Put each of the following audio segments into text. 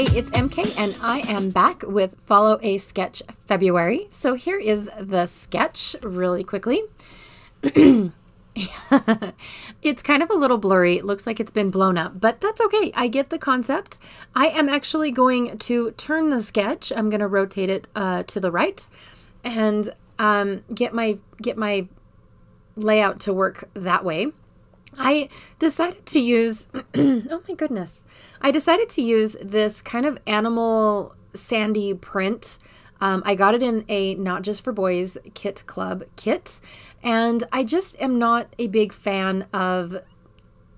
Hey, it's MK and I am back with Follow a Sketch February. So here is the sketch really quickly. It's kind of a little blurry. It looks like it's been blown up, but that's okay. I get the concept. I am actually going to turn the sketch. I'm going to rotate it to the right and get my layout to work that way. I decided to use, oh my goodness, I decided to use this kind of animal sandy print. I got it in a Not Just for Boys Kit Club kit, and I just am not a big fan of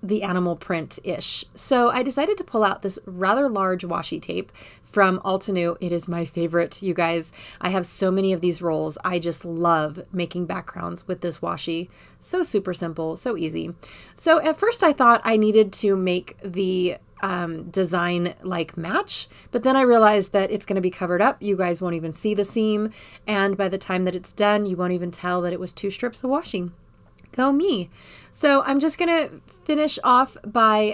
the animal print-ish. So I decided to pull out this rather large washi tape from Altenew. It is my favorite, you guys. I have so many of these rolls. I just love making backgrounds with this washi. So super simple, so easy. So at first I thought I needed to make the design like match, but then I realized that it's going to be covered up. You guys won't even see the seam, and by the time that it's done, you won't even tell that it was 2 strips of washing. Go me. So I'm just going to finish off by,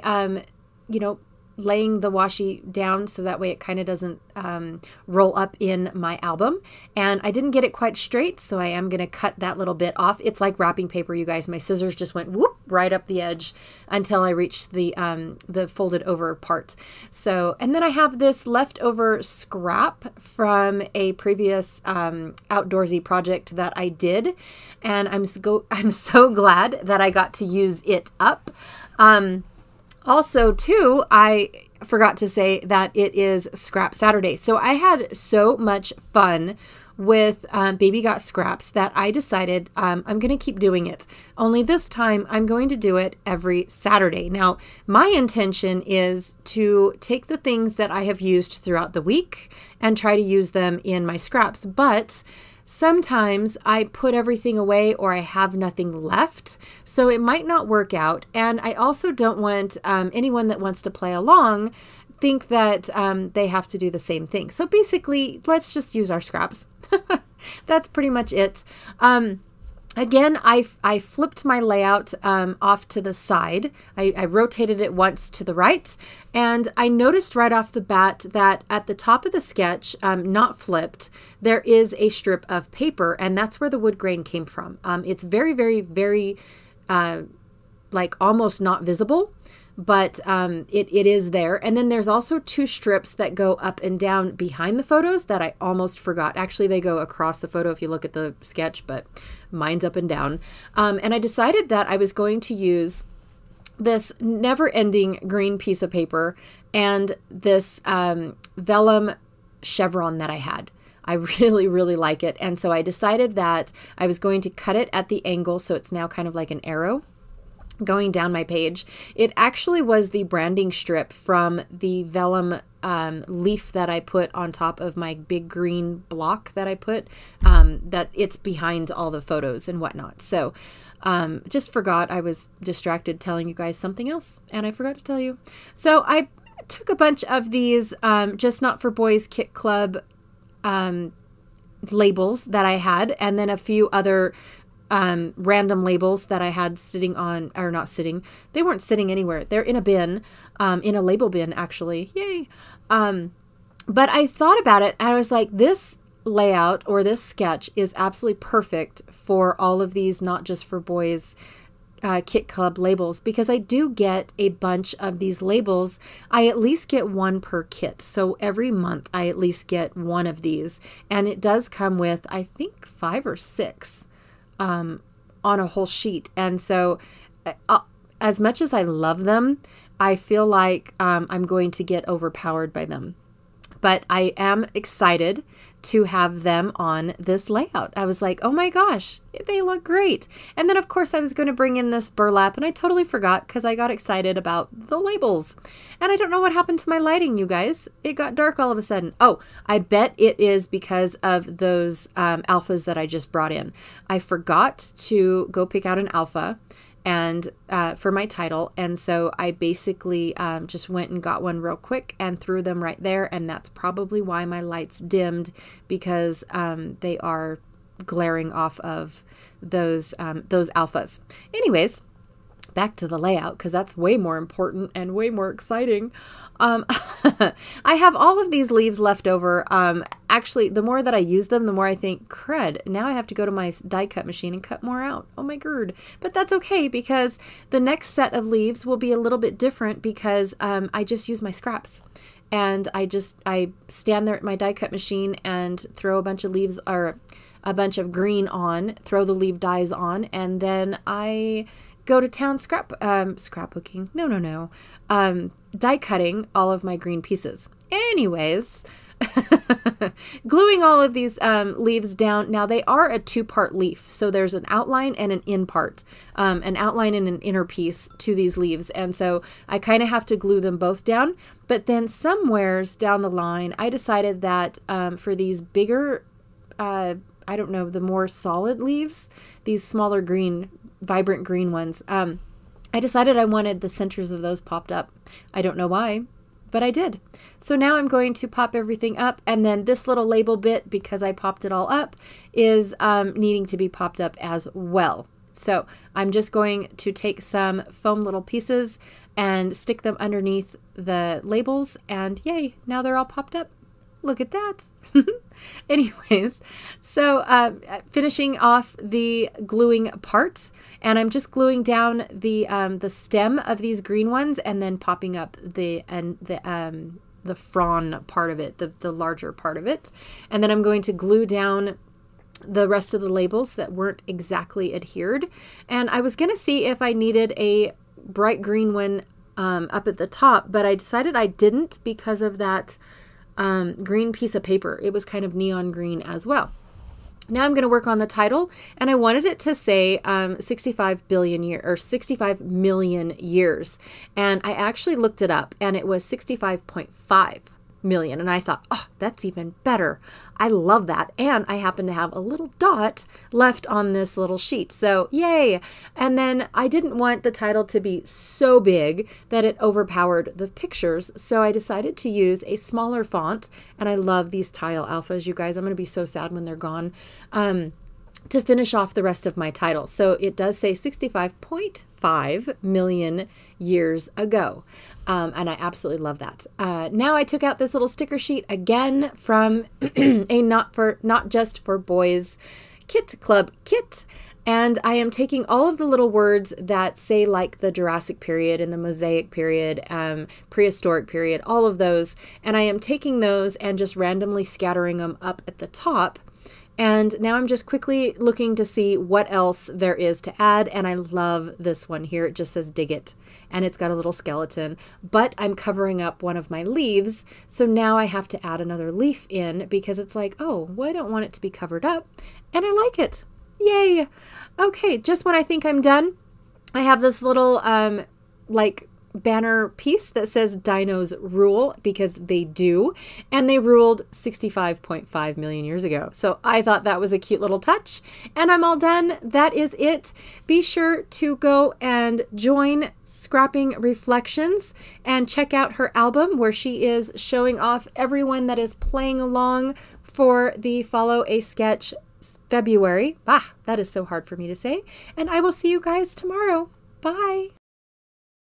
laying the washi down so that way it kind of doesn't roll up in my album. And I didn't get it quite straight, so I am going to cut that little bit off. It's like wrapping paper, you guys. My scissors just went whoop right up the edge until I reached the folded over part. So, and then I have this leftover scrap from a previous outdoorsy project that I did, and I'm so glad that I got to use it up. Also, too, I forgot to say that it is Scrap Saturday. So I had so much fun with Baby Got Scraps that I decided I'm going to keep doing it. Only this time I'm going to do it every Saturday. Now, my intention is to take the things that I have used throughout the week and try to use them in my scraps, but sometimes I put everything away or I have nothing left, so it might not work out. And I also don't want anyone that wants to play along think that they have to do the same thing. So basically, let's just use our scraps. That's pretty much it. Again, I flipped my layout off to the side. I rotated it once to the right, and I noticed right off the bat that at the top of the sketch, not flipped, there is a strip of paper, and that's where the wood grain came from. It's very, very, very, like almost not visible, but it is there. And then there's also 2 strips that go up and down behind the photos that I almost forgot. Actually, they go across the photo if you look at the sketch, but mine's up and down. And I decided that I was going to use this never-ending green piece of paper and this vellum chevron that I had. I really, really like it. And so I decided that I was going to cut it at the angle, so it's now kind of like an arrow going down my page. It actually was the branding strip from the vellum leaf that I put on top of my big green block that I put, that it's behind all the photos and whatnot. So just forgot. I was distracted telling you guys something else, and I forgot to tell you. So I took a bunch of these Just Not for Boys Kit Club labels that I had, and then a few other random labels that I had sitting on, or not sitting, they weren't sitting anywhere. They're in a bin, in a label bin, actually. Yay. But I thought about it, and I was like, this layout or this sketch is absolutely perfect for all of these Not Just for Boys Kit Club labels, because I do get a bunch of these labels. I at least get 1 per kit. So every month I at least get 1 of these, and it does come with, I think, 5 or 6 on a whole sheet. And so as much as I love them, I feel like I'm going to get overpowered by them. But I am excited to have them on this layout. I was like, oh my gosh, they look great. And then of course I was going to bring in this burlap, and I totally forgot because I got excited about the labels. And I don't know what happened to my lighting, you guys. It got dark all of a sudden. Oh, I bet it is because of those alphas that I just brought in. I forgot to go pick out an alpha and for my title, and so I basically just went and got one real quick and threw them right there, and that's probably why my lights dimmed, because they are glaring off of those alphas. Anyways, back to the layout because that's way more important and way more exciting. I have all of these leaves left over. Actually, the more that I use them, the more I think, crud, now I have to go to my die cut machine and cut more out. Oh my god. But that's okay because the next set of leaves will be a little bit different because I just use my scraps. And I stand there at my die cut machine and throw a bunch of leaves or a bunch of green on, throw the leaf dies on, and then I go to town scrapbooking. No. Die cutting all of my green pieces. Anyways, gluing all of these leaves down. Now they are a two-part leaf. So there's an outline and an in part, an outline and an inner piece to these leaves. And so I kind of have to glue them both down. But then somewheres down the line, I decided that for these bigger, I don't know, the more solid leaves, these smaller green, vibrant green ones, I decided I wanted the centers of those popped up. I don't know why, but I did. So now I'm going to pop everything up, and then this little label bit, because I popped it all up, is needing to be popped up as well. So I'm just going to take some foam little pieces and stick them underneath the labels, and yay, now they're all popped up. Look at that. Anyways, so finishing off the gluing parts, and I'm just gluing down the stem of these green ones, and then popping up the frond part of it, the larger part of it, and then I'm going to glue down the rest of the labels that weren't exactly adhered. And I was gonna see if I needed a bright green one up at the top, but I decided I didn't because of that green piece of paper. It was kind of neon green as well. Now I'm going to work on the title, and I wanted it to say 65 billion year or 65 million years. And I actually looked it up, and it was 65.5 million. And I thought, oh, that's even better. I love that. And I happen to have a little dot left on this little sheet. So yay. And then I didn't want the title to be so big that it overpowered the pictures. So I decided to use a smaller font. And I love these tile alphas, you guys. I'm going to be so sad when they're gone. To finish off the rest of my title. So it does say 65.5 million years ago. And I absolutely love that. Now I took out this little sticker sheet again from a Not Just for Boys Kit Club kit. And I am taking all of the little words that say like the Jurassic period and the Mosaic period, prehistoric period, all of those. And I am taking those and just randomly scattering them up at the top. And now I'm just quickly looking to see what else there is to add. And I love this one here. It just says dig it. And it's got a little skeleton, but I'm covering up one of my leaves. So now I have to add another leaf in because it's like, oh, well, I don't want it to be covered up. And I like it. Yay. Okay. Just when I think I'm done, I have this little like banner piece that says dinos rule, because they do, and they ruled 65.5 million years ago. So I thought that was a cute little touch, and I'm all done. That is it. Be sure to go and join Scrapping Reflections and check out her album where she is showing off everyone that is playing along for the Follow a Sketch February. That is so hard for me to say. And I will see you guys tomorrow. Bye.